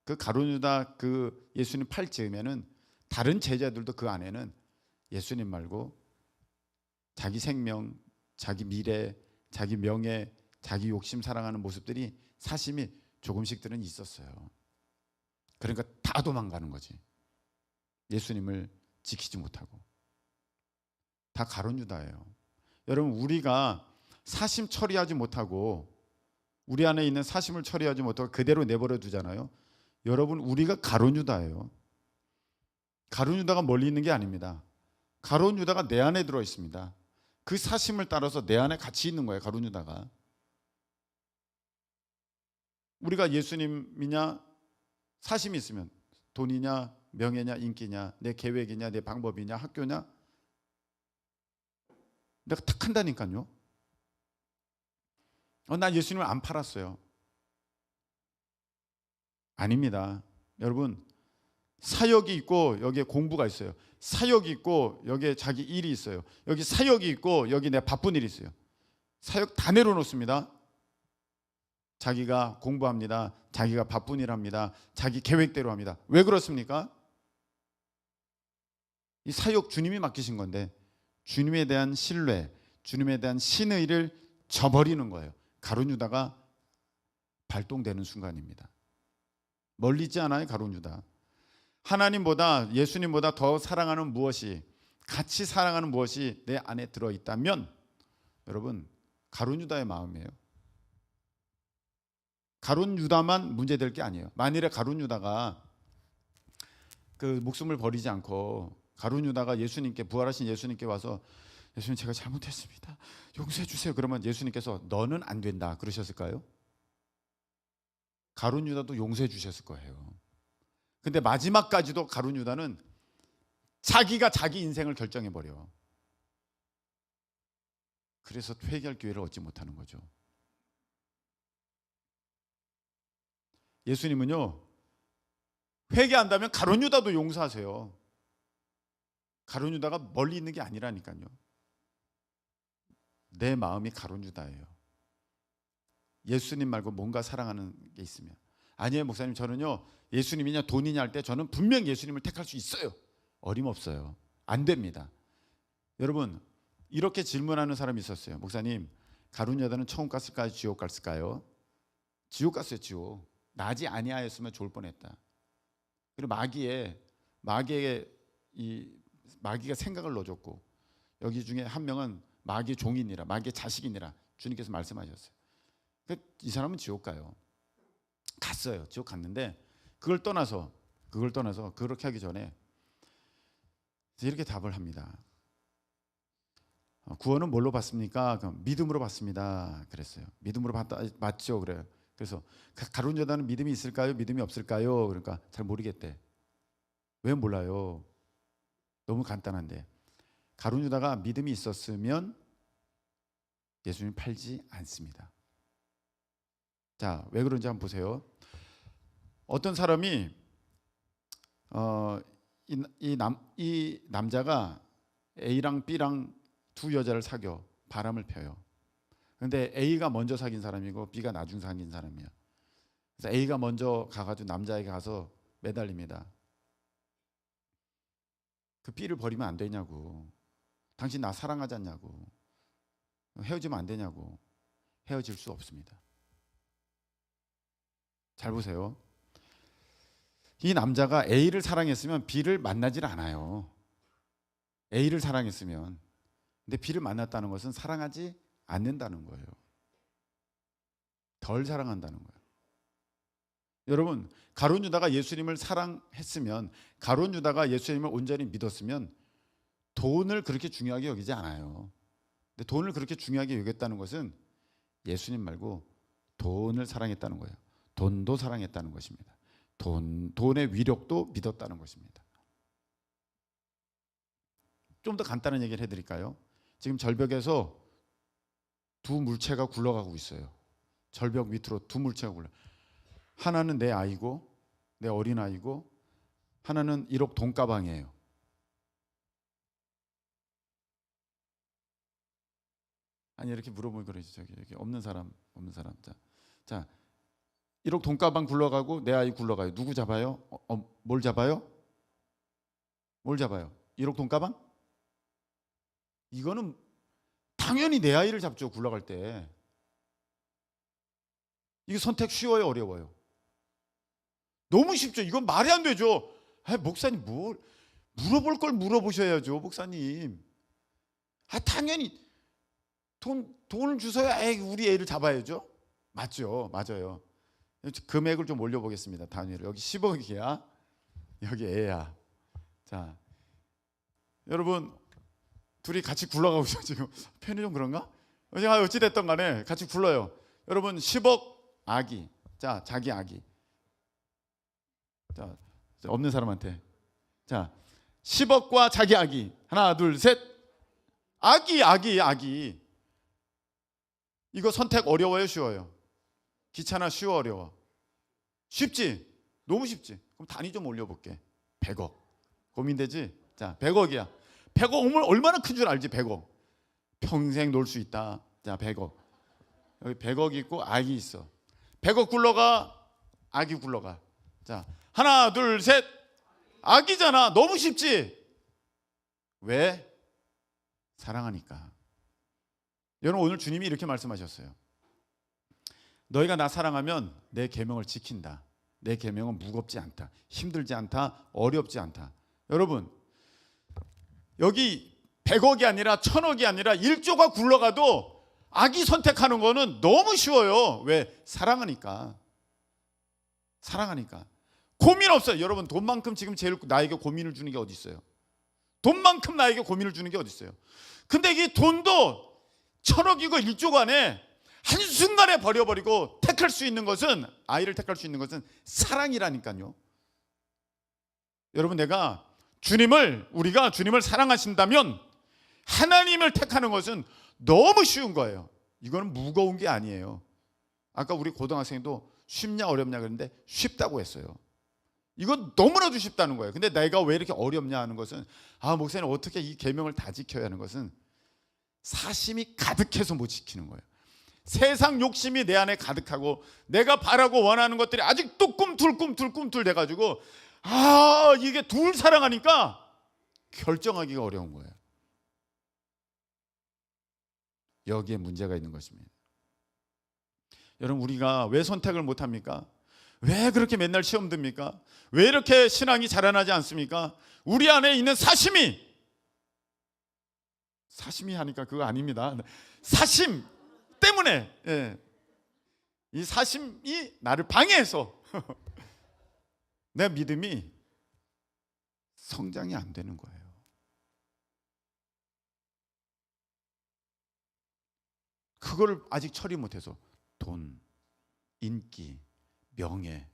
그 가룟 유다 그 예수님 팔 즈음에는 다른 제자들도 그 안에는 예수님 말고 자기 생명, 자기 미래, 자기 명예, 자기 욕심 사랑하는 모습들이, 사심이 조금씩들은 있었어요. 그러니까 다 도망가는 거지. 예수님을 지키지 못하고. 다 가룟 유다예요. 여러분 우리가 사심 처리하지 못하고, 우리 안에 있는 사심을 처리하지 못하고 그대로 내버려 두잖아요. 여러분 우리가 가룟 유다예요. 가룟 유다가 멀리 있는 게 아닙니다. 가룟 유다가 내 안에 들어 있습니다. 그 사심을 따라서 내 안에 같이 있는 거예요, 가룟 유다가. 우리가 예수님이냐, 사심이 있으면 돈이냐, 명예냐, 인기냐, 내 계획이냐, 내 방법이냐, 학교냐, 내가 탁 한다니까요. 난 예수님을 안 팔았어요. 아닙니다. 여러분, 사역이 있고 여기에 공부가 있어요. 사역이 있고 여기에 자기 일이 있어요. 여기 사역이 있고 여기 내 바쁜 일이 있어요. 사역 다 내려놓습니다. 자기가 공부합니다. 자기가 바쁜 일 합니다. 자기 계획대로 합니다. 왜 그렇습니까? 이 사역 주님이 맡기신 건데 주님에 대한 신뢰, 주님에 대한 신의를 저버리는 거예요. 가룟 유다가 발동되는 순간입니다. 멀리 있지 않아요, 가룟 유다. 하나님보다, 예수님보다 더 사랑하는 무엇이, 같이 사랑하는 무엇이 내 안에 들어있다면 여러분, 가룟 유다의 마음이에요. 가룟 유다만 문제될 게 아니에요. 만일에 가룟 유다가 그 목숨을 버리지 않고 가룟 유다가 예수님께, 부활하신 예수님께 와서 예수님 제가 잘못했습니다, 용서해 주세요, 그러면 예수님께서 너는 안 된다 그러셨을까요? 가룟 유다도 용서해 주셨을 거예요. 근데 마지막까지도 가룟 유다는 자기가 자기 인생을 결정해 버려. 그래서 회개할 기회를 얻지 못하는 거죠. 예수님은요, 회개한다면 가룟 유다도 용서하세요. 가룟 유다가 멀리 있는 게 아니라니까요. 내 마음이 가룟 유다예요. 예수님 말고 뭔가 사랑하는 게 있으면. 아니에요 목사님, 저는요 예수님이냐 돈이냐 할 때 저는 분명 예수님을 택할 수 있어요. 어림없어요. 안 됩니다. 여러분, 이렇게 질문하는 사람이 있었어요. 목사님, 가룟 유다는 천국 갔을까요, 지옥 갔을까요? 지옥 갔어요. 지옥. 나지 아니하였으면 좋을 뻔했다. 그리고 마귀가 생각을 넣어줬고, 여기 중에 한 명은 마귀의 종이니라, 마귀의 자식이니라 주님께서 말씀하셨어요. 이 사람은 지옥 가요. 갔어요. 지옥 갔는데 그걸 떠나서 그렇게 하기 전에 이렇게 답을 합니다. 구원은 뭘로 받습니까? 믿음으로 받습니다. 그랬어요. 믿음으로 받다 맞죠? 그래요. 그래서 가룟 유다는 믿음이 있을까요? 믿음이 없을까요? 그러니까 잘 모르겠대. 왜 몰라요? 너무 간단한데, 가룟 유다가 믿음이 있었으면 예수님 팔지 않습니다. 자, 왜 그런지 한번 보세요. 어떤 사람이 이 남자가 A랑 B랑 두 여자를 사귀어 바람을 펴요. 근데 A가 먼저 사귄 사람이고 B가 나중 사귄 사람이야. 그래서 A가 먼저 가가지고 남자에게 가서 매달립니다. 그 B를 버리면 안 되냐고. 당신 나 사랑하지 않냐고. 헤어지면 안 되냐고. 헤어질 수 없습니다. 잘 보세요. 이 남자가 A를 사랑했으면 B를 만나질 않아요. A를 사랑했으면. 근데 B를 만났다는 것은 사랑하지 않는다는 거예요. 덜 사랑한다는 거예요. 여러분, 가룟 유다가 예수님을 사랑했으면, 가룟 유다가 예수님을 온전히 믿었으면 돈을 그렇게 중요하게 여기지 않아요. 근데 돈을 그렇게 중요하게 여겼다는 것은 예수님 말고 돈을 사랑했다는 거예요. 돈도 사랑했다는 것입니다. 돈의 위력도 믿었다는 것입니다. 좀 더 간단한 얘기를 해드릴까요? 지금 절벽에서 두 물체가 굴러가고 있어요. 절벽 밑으로 두 물체가 굴러. 하나는 내 아이고, 내 어린 아이고, 하나는 1억 돈가방이에요. 아니, 이렇게 물어보면 그러지. 저기 없는 사람. 자, 1억 돈가방 굴러가고 내 아이 굴러가요. 누구 잡아요? 뭘 잡아요? 1억 돈가방? 이거는 당연히 내 아이를 잡죠. 굴러갈 때. 이게 선택 쉬워요, 어려워요? 너무 쉽죠. 이건 말이 안 되죠. 목사님, 뭘 물어볼 걸 물어보셔야죠, 목사님. 당연히 돈을 주서야 우리 애를 잡아야죠. 맞죠, 맞아요. 금액을 좀 올려보겠습니다. 단위를. 여기 10억이야. 여기 애야. 자, 여러분 둘이 같이 굴러가고 있어. 지금 편이 좀 그런가? 어찌됐든 간에 같이 굴러요. 여러분 10억 아기. 자, 자기 아기. 자, 없는 사람한테. 자, 10억과 자기 아기. 하나, 둘, 셋. 아기. 이거 선택 어려워요, 쉬워요? 귀찮아, 쉬워, 어려워? 쉽지? 너무 쉽지. 그럼 단위 좀 올려볼게. 100억. 고민되지? 자, 100억이야. 100억은 얼마나 큰 줄 알지? 100억. 평생 놀 수 있다. 자, 100억. 여기 100억 있고 아기 있어. 100억 굴러가, 아기 굴러가. 자, 하나, 둘, 셋. 아기잖아. 너무 쉽지? 왜? 사랑하니까. 여러분, 오늘 주님이 이렇게 말씀하셨어요. 너희가 나 사랑하면 내 계명을 지킨다. 내 계명은 무겁지 않다. 힘들지 않다. 어렵지 않다. 여러분, 여기 100억이 아니라 1000억이 아니라 1조가 굴러가도 아기 선택하는 거는 너무 쉬워요. 왜? 사랑하니까. 사랑하니까. 고민 없어요. 여러분, 돈만큼 지금 제일 나에게 고민을 주는 게 어디 있어요? 돈만큼 나에게 고민을 주는 게 어디 있어요? 근데 이 돈도 1000억이고 1조 간에 한순간에 버려버리고 택할 수 있는 것은, 아이를 택할 수 있는 것은 사랑이라니까요. 여러분, 우리가 주님을 사랑하신다면 하나님을 택하는 것은 너무 쉬운 거예요. 이거는 무거운 게 아니에요. 아까 우리 고등학생도 쉽냐 어렵냐 그랬는데 쉽다고 했어요. 이건 너무나도 쉽다는 거예요. 근데 내가 왜 이렇게 어렵냐 하는 것은, 목사님 어떻게 이 계명을 다 지켜야 하는 것은 사심이 가득해서 못 지키는 거예요. 세상 욕심이 내 안에 가득하고 내가 바라고 원하는 것들이 아직도 꿈틀 돼가지고 이게 둘 사랑하니까 결정하기가 어려운 거예요. 여기에 문제가 있는 것입니다. 여러분, 우리가 왜 선택을 못합니까? 왜 그렇게 맨날 시험 듭니까? 왜 이렇게 신앙이 자라나지 않습니까? 우리 안에 있는 사심이 하니까 그거 아닙니다. 사심 때문에, 이 사심이 나를 방해해서 내 믿음이 성장이 안 되는 거예요. 그거를 아직 처리 못해서 돈, 인기, 명예,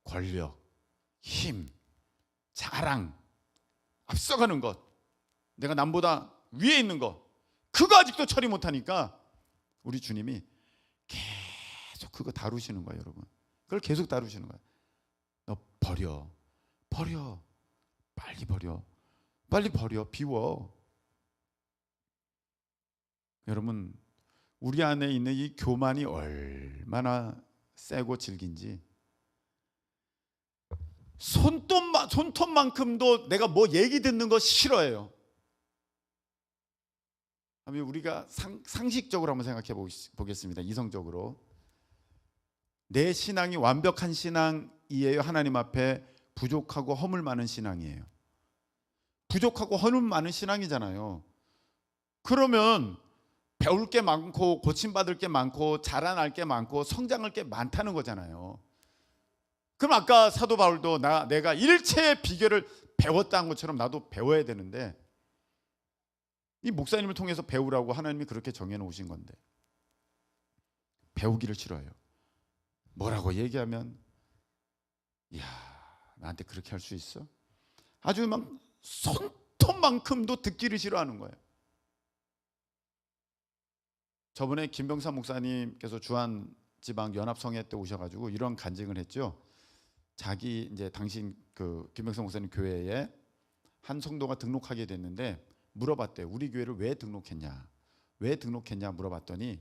권력, 힘, 자랑, 앞서가는 것, 내가 남보다 위에 있는 것, 그거 아직도 처리 못하니까 우리 주님이 계속 그거 다루시는 거예요. 여러분, 그걸 계속 다루시는 거예요. 너 버려, 빨리 버려, 비워. 여러분, 우리 안에 있는 이 교만이 얼마나 세고 질긴지, 손톱만큼도 내가 뭐 얘기 듣는 거 싫어해요. 우리가 상식적으로 한번 생각해 보겠습니다. 이성적으로. 내 신앙이 완벽한 신앙이에요? 하나님 앞에 부족하고 허물 많은 신앙이에요? 부족하고 허물 많은 신앙이잖아요. 그러면 배울 게 많고 고침받을 게 많고 자라날 게 많고 성장할 게 많다는 거잖아요. 그럼 아까 사도 바울도 내가 일체의 비결을 배웠다는 것처럼 나도 배워야 되는데, 이 목사님을 통해서 배우라고 하나님이 그렇게 정해놓으신 건데 배우기를 싫어해요. 뭐라고 얘기하면, 이야, 나한테 그렇게 할 수 있어? 아주 막 손톱만큼도 듣기를 싫어하는 거예요. 저번에 김병사 목사님께서 주한지방 연합성회 때 오셔가지고 이런 간증을 했죠. 자기 이제 당신 그 김병사 목사님 교회에 한 성도가 등록하게 됐는데 물어봤대요. 우리 교회를 왜 등록했냐 물어봤더니,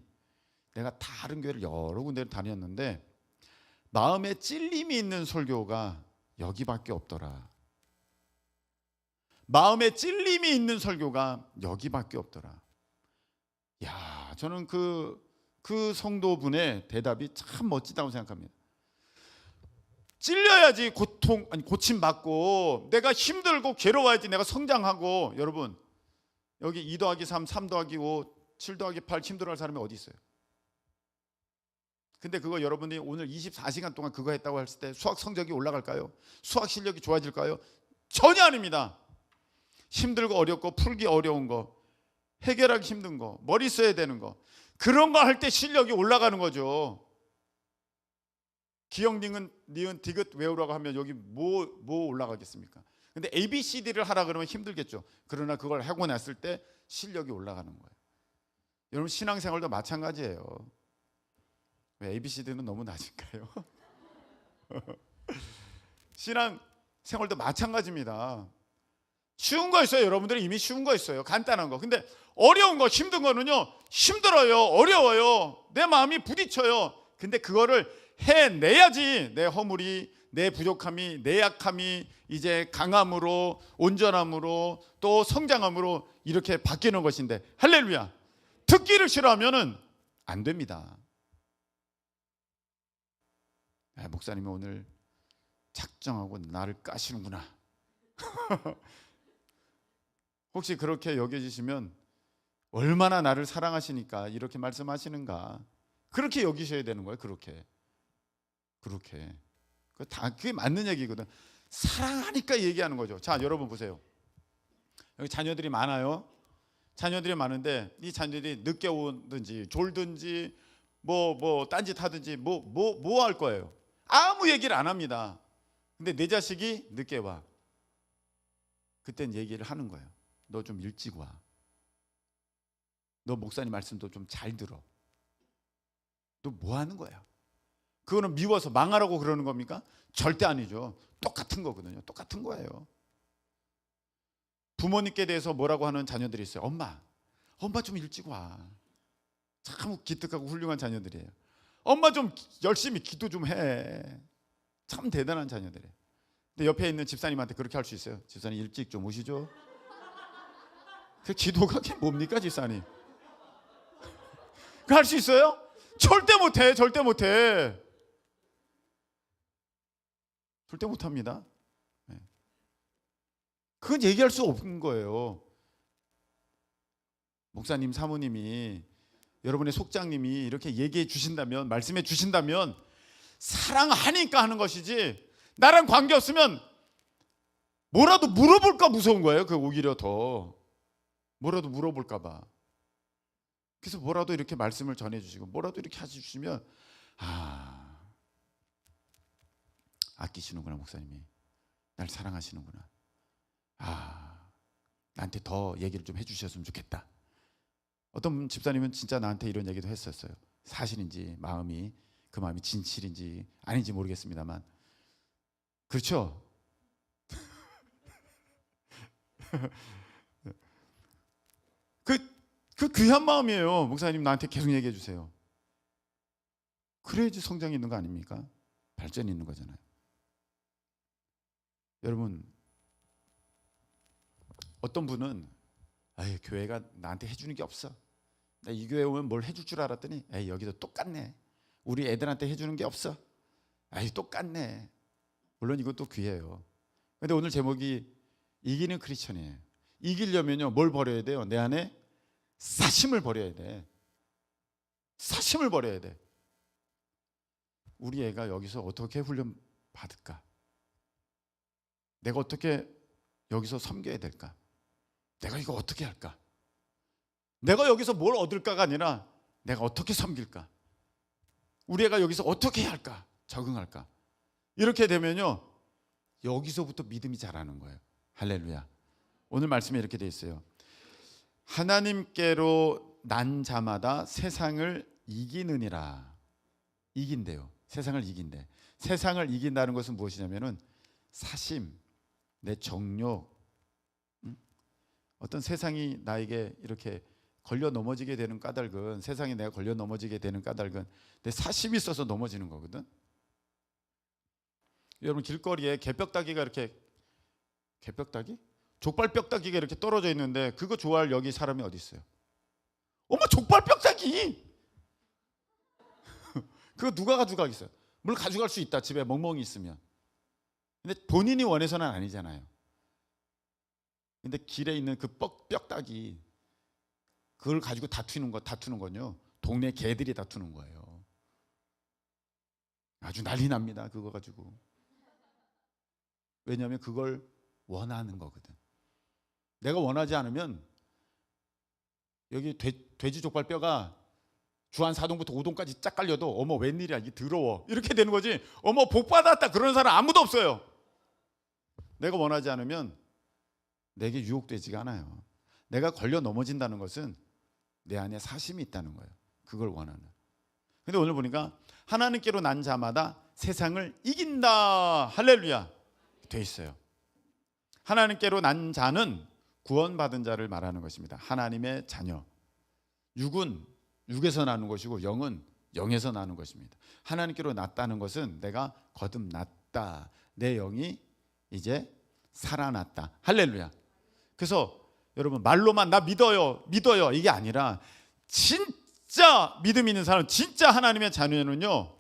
내가 다른 교회를 여러 군데를 다녔는데 마음에 찔림이 있는 설교가 여기밖에 없더라. 마음에 찔림이 있는 설교가 여기밖에 없더라. 야, 저는 그 성도분의 대답이 참 멋지다고 생각합니다. 찔려야지 고침받고 내가 힘들고 괴로워야지 내가 성장하고. 여러분, 여기 2 더하기 3, 3 더하기 5, 7 더하기 8 힘들어할 사람이 어디 있어요? 근데 그거 여러분이 오늘 24시간 동안 그거 했다고 했을 때 수학 성적이 올라갈까요? 수학 실력이 좋아질까요? 전혀 아닙니다. 힘들고 어렵고 풀기 어려운 거, 해결하기 힘든 거, 머리 써야 되는 거, 그런 거 할 때 실력이 올라가는 거죠. 기역, 니은, 디귿 외우라고 하면 여기 뭐 올라가겠습니까? 근데 ABCD를 하라 그러면 힘들겠죠. 그러나 그걸 하고 났을 때 실력이 올라가는 거예요. 여러분, 신앙생활도 마찬가지예요. 왜 ABCD는 너무 낮을까요? 신앙 생활도 마찬가지입니다. 쉬운 거 있어요. 여러분들이 이미 쉬운 거 있어요. 간단한 거. 근데 어려운 거, 힘든 거는요, 힘들어요. 어려워요. 내 마음이 부딪혀요. 근데 그거를 해내야지 내 허물이, 내 부족함이, 내 약함이 이제 강함으로, 온전함으로, 또 성장함으로 이렇게 바뀌는 것인데, 할렐루야. 듣기를 싫어하면은 안 됩니다. 목사님이 오늘 작정하고 나를 까시는구나. 혹시 그렇게 여겨지시면 얼마나 나를 사랑하시니까 이렇게 말씀하시는가, 그렇게 여기셔야 되는 거예요. 그렇게 그게 맞는 얘기거든. 사랑하니까 얘기하는 거죠. 자, 여러분 보세요. 여기 자녀들이 많아요. 자녀들이 많은데 이 자녀들이 늦게 오든지 졸든지 뭐 딴짓 하든지 뭐 할 거예요. 아무 얘기를 안 합니다. 근데 내 자식이 늦게 와. 그땐 얘기를 하는 거예요. 너 좀 일찍 와. 너 목사님 말씀도 좀 잘 들어. 너 뭐 하는 거야? 그거는 미워서 망하라고 그러는 겁니까? 절대 아니죠. 똑같은 거거든요. 똑같은 거예요. 부모님께 대해서 뭐라고 하는 자녀들이 있어요. 엄마 좀 일찍 와. 참 기특하고 훌륭한 자녀들이에요. 엄마 좀 열심히 기도 좀 해. 참 대단한 자녀들이에요. 근데 옆에 있는 집사님한테 그렇게 할 수 있어요. 집사님 일찍 좀 오시죠. 그 기도가 그게 뭡니까, 집사님? 그 할 수 있어요? 절대 못해. 절대 못합니다. 그건 얘기할 수 없는 거예요. 목사님, 사모님이, 여러분의 속장님이 이렇게 얘기해 주신다면, 말씀해 주신다면 사랑하니까 하는 것이지, 나랑 관계없으면 뭐라도 물어볼까 무서운 거예요. 그 오히려 더 뭐라도 물어볼까 봐. 그래서 뭐라도 이렇게 말씀을 전해주시고 뭐라도 이렇게 해주시면, 아끼시는구나, 목사님이 날 사랑하시는구나, 나한테 더 얘기를 좀 해주셨으면 좋겠다. 어떤 집사님은 진짜 나한테 이런 얘기도 했었어요. 사실인지 그 마음이 진실인지 아닌지 모르겠습니다만, 그렇죠? 그 귀한 마음이에요. 목사님 나한테 계속 얘기해 주세요. 그래야지 성장이 있는 거 아닙니까? 발전이 있는 거잖아요. 여러분, 어떤 분은 교회가 나한테 해주는 게 없어. 나 이 교회 오면 뭘 해줄 줄 알았더니 여기도 똑같네. 우리 애들한테 해주는 게 없어. 똑같네. 물론 이것도 귀해요. 근데 오늘 제목이 이기는 크리스천이에요. 이기려면요, 뭘 버려야 돼요? 내 안에 사심을 버려야 돼. 사심을 버려야 돼. 우리 애가 여기서 어떻게 훈련 받을까? 내가 어떻게 여기서 섬겨야 될까? 내가 이거 어떻게 할까? 내가 여기서 뭘 얻을까가 아니라 내가 어떻게 섬길까? 우리 애가 여기서 어떻게 해야 할까? 적응할까? 이렇게 되면요, 여기서부터 믿음이 자라는 거예요. 할렐루야. 오늘 말씀에 이렇게 돼 있어요. 하나님께로 난 자마다 세상을 이기느니라. 이긴대요. 세상을 이긴대. 세상을 이긴다는 것은 무엇이냐면은 사심, 내 정욕, 어떤 세상이 나에게 이렇게 걸려 넘어지게 되는 까닭은, 세상에 내가 걸려 넘어지게 되는 까닭은 내 사심이 있어서 넘어지는 거거든. 여러분, 길거리에 개벽다기가 이렇게, 개벽다기? 족발뼈다귀가 이렇게 떨어져 있는데 그거 좋아할 여기 사람이 어디 있어요? 어머, 족발뼈다귀! 그거 누가 가져가겠어요? 물 가져갈 수 있다, 집에 멍멍이 있으면. 근데 본인이 원해서는 아니잖아요. 근데 길에 있는 그 뼈다귀, 그걸 가지고 다투는 건요, 동네 개들이 다투는 거예요. 아주 난리 납니다, 그거 가지고. 왜냐하면 그걸 원하는 거거든. 내가 원하지 않으면 여기 돼지 족발 뼈가 주안 4동부터 5동까지 쫙 깔려도 어머 웬일이야, 이게 더러워, 이렇게 되는 거지. 어머 복 받았다 그러는 사람 아무도 없어요. 내가 원하지 않으면 내게 유혹되지가 않아요. 내가 걸려 넘어진다는 것은 내 안에 사심이 있다는 거예요. 그걸 원하는. 근데 오늘 보니까 하나님께로 난 자마다 세상을 이긴다. 할렐루야. 돼 있어요. 하나님께로 난 자는 구원받은 자를 말하는 것입니다. 하나님의 자녀. 육은 육에서 나는 것이고 영은 영에서 나는 것입니다. 하나님께로 났다는 것은 내가 거듭났다. 내 영이 이제 살아났다. 할렐루야. 그래서 여러분 말로만 나 믿어요 이게 아니라 진짜 믿음 있는 사람, 진짜 하나님의 자녀는요,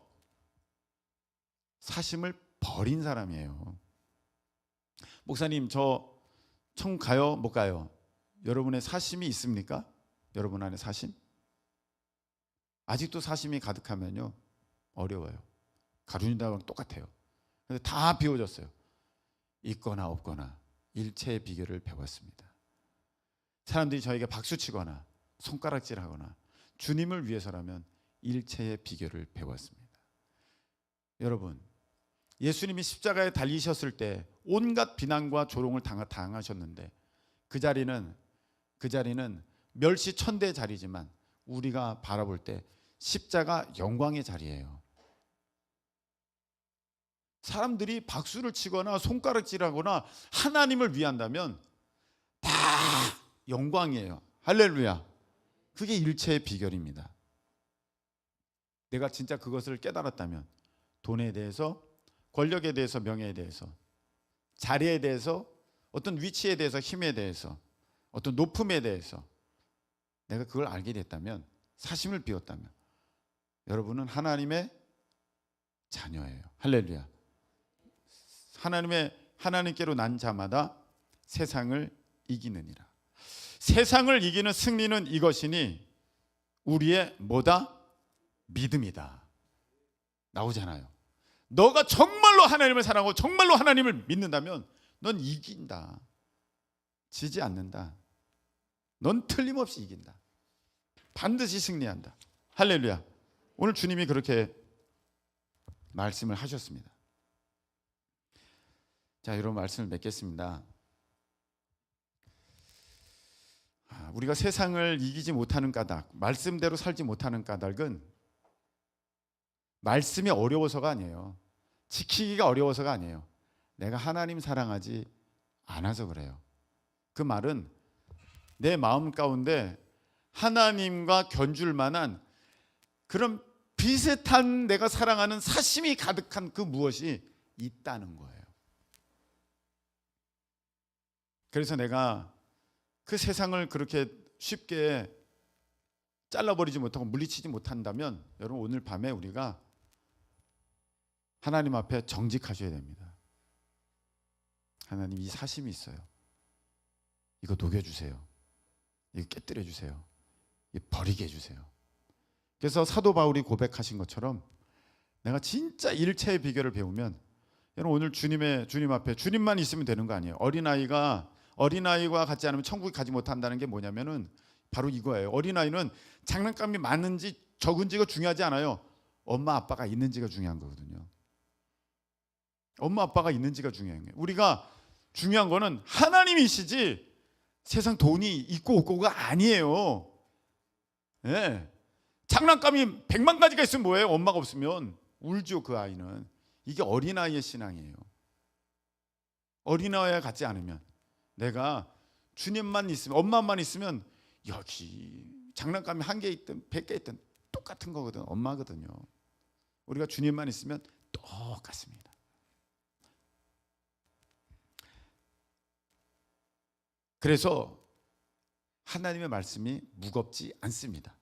사심을 버린 사람이에요. 목사님 저 천국 가요 못 가요? 여러분의 사심이 있습니까? 여러분 안에 사심? 아직도 사심이 가득하면요 어려워요. 가룟유다랑 똑같아요. 근데 다 비워졌어요. 있거나 없거나 일체의 비결을 배웠습니다. 사람들이 저에게 박수치거나 손가락질하거나 주님을 위해서라면 일체의 비결을 배웠습니다. 여러분, 예수님이 십자가에 달리셨을 때 온갖 비난과 조롱을 당하셨는데 그 자리는 멸시천대의 자리지만 우리가 바라볼 때 십자가 영광의 자리예요. 사람들이 박수를 치거나 손가락질하거나 하나님을 위한다면 다 영광이에요. 할렐루야. 그게 일체의 비결입니다. 내가 진짜 그것을 깨달았다면 돈에 대해서, 권력에 대해서, 명예에 대해서, 자리에 대해서, 어떤 위치에 대해서, 힘에 대해서, 어떤 높음에 대해서 내가 그걸 알게 됐다면, 사심을 비웠다면 여러분은 하나님의 자녀예요. 할렐루야. 하나님께로 난 자마다 세상을 이기느니라. 세상을 이기는 승리는 이것이니 우리의 뭐다? 믿음이다. 나오잖아요. 너가 정말로 하나님을 사랑하고 정말로 하나님을 믿는다면 넌 이긴다. 지지 않는다. 넌 틀림없이 이긴다. 반드시 승리한다. 할렐루야. 오늘 주님이 그렇게 말씀을 하셨습니다. 자, 여러분 말씀을 맺겠습니다. 우리가 세상을 이기지 못하는 까닭, 말씀대로 살지 못하는 까닭은 말씀이 어려워서가 아니에요. 지키기가 어려워서가 아니에요. 내가 하나님 사랑하지 않아서 그래요. 그 말은 내 마음 가운데 하나님과 견줄 만한 그런 비슷한 내가 사랑하는 사심이 가득한 그 무엇이 있다는 거예요. 그래서 내가 그 세상을 그렇게 쉽게 잘라버리지 못하고 물리치지 못한다면 여러분 오늘 밤에 우리가 하나님 앞에 정직하셔야 됩니다. 하나님, 이 사심이 있어요. 이거 녹여주세요. 이거 깨뜨려주세요. 이거 버리게 해주세요. 그래서 사도 바울이 고백하신 것처럼 내가 진짜 일체의 비결을 배우면, 여러분 오늘 주님 앞에 주님만 있으면 되는 거 아니에요. 어린아이와 같지 않으면 천국에 가지 못한다는 게 뭐냐면은 바로 이거예요. 어린아이는 장난감이 많은지 적은지가 중요하지 않아요. 엄마 아빠가 있는지가 중요한 거거든요. 엄마 아빠가 있는지가 중요한 거예요. 우리가 중요한 거는 하나님이시지 세상 돈이 있고 없고가 아니에요. 네. 장난감이 100만 가지가 있으면 뭐예요? 엄마가 없으면 울죠. 그 아이는. 이게 어린아이의 신앙이에요. 어린아이와 같지 않으면, 내가 주님만 있으면, 엄마만 있으면 여기 장난감이 1개 있든 100개 있든 똑같은 거거든. 엄마거든요. 우리가 주님만 있으면 똑같습니다. 그래서 하나님의 말씀이 무겁지 않습니다.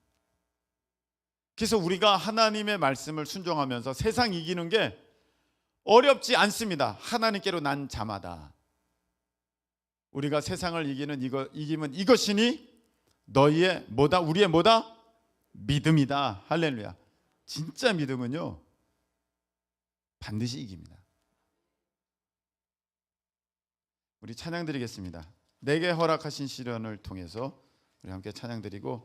그래서 우리가 하나님의 말씀을 순종하면서 세상 이기는 게 어렵지 않습니다. 하나님께로 난 자마다. 우리가 세상을 이기면 이것이니 너희의 뭐다? 우리의 뭐다? 믿음이다. 할렐루야. 진짜 믿음은요 반드시 이깁니다. 우리 찬양 드리겠습니다. 내게 허락하신 시련을 통해서 우리 함께 찬양 드리고